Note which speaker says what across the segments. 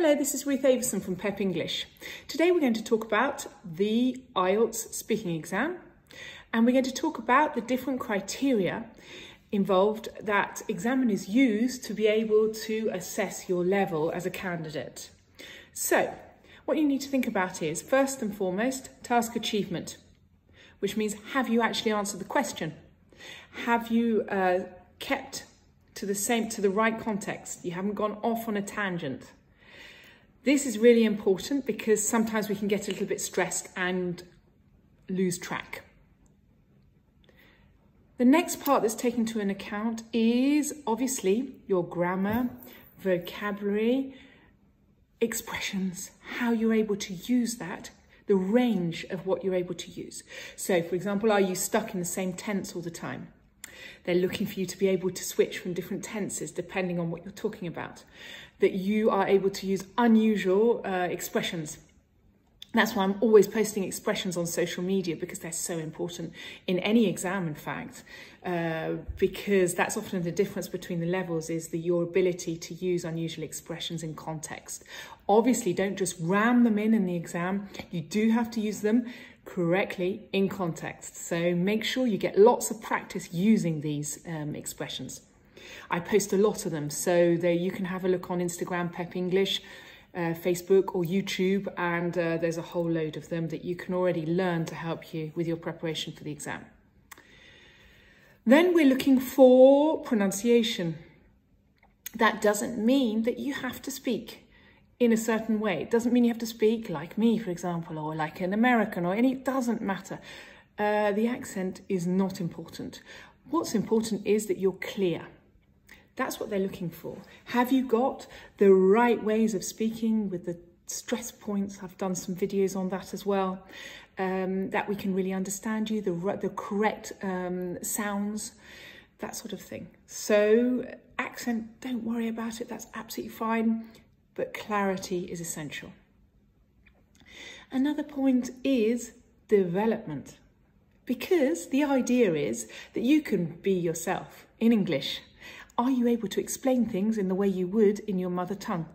Speaker 1: Hello, this is Ruth Avison from Pep English. Today we're going to talk about the Ielts speaking exam, and we're going to talk about the different criteria involved that examiners use to be able to assess your level as a candidate. So, what you need to think about is, first and foremost, task achievement, which means have you actually answered the question? Have you kept to the right context? You haven't gone off on a tangent. This is really important because sometimes we can get a little bit stressed and lose track. The next part that's taken into account is obviously your grammar, vocabulary, expressions, how you're able to use that, the range of what you're able to use. So, for example, are you stuck in the same tense all the time? They're looking for you to be able to switch from different tenses depending on what you're talking about. That you are able to use unusual expressions. That's why I'm always posting expressions on social media, because they're so important in any exam, in fact, because that's often the difference between the levels, is your ability to use unusual expressions in context. Obviously, don't just ram them in the exam. You do have to use them correctly in context. So make sure you get lots of practice using these expressions. I post a lot of them, so there you can have a look on Instagram, Pep English, Facebook or YouTube, and there's a whole load of them that you can already learn to help you with your preparation for the exam. Then we're looking for pronunciation. That doesn't mean that you have to speak in a certain way. It doesn't mean you have to speak like me, for example, or like an American, or any, it doesn't matter. The accent is not important. What's important is that you're clear. That's what they're looking for. Have you got the right ways of speaking with the stress points? I've done some videos on that as well, that we can really understand you, the correct sounds, that sort of thing. So accent, don't worry about it, that's absolutely fine, but clarity is essential. Another point is development, because the idea is that you can be yourself in English. Are you able to explain things in the way you would in your mother tongue?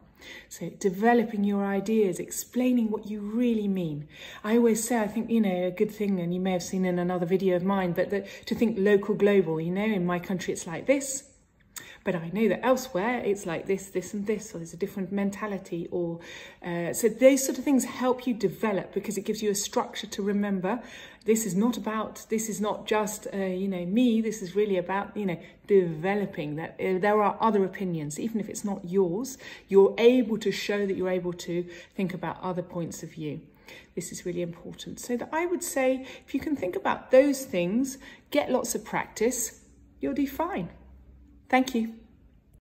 Speaker 1: So developing your ideas, explaining what you really mean. I always say, I think, a good thing, and you may have seen in another video of mine, but to think local, global, in my country it's like this, but I know that elsewhere it's like this, this and this, or there's a different mentality, or so those sort of things help you develop, because it gives you a structure to remember. This is not just me. This is really about developing that. There are other opinions, even if it's not yours. You're able to show that you're able to think about other points of view. This is really important. So that I would say, if you can think about those things, get lots of practice, you'll do fine. Thank you.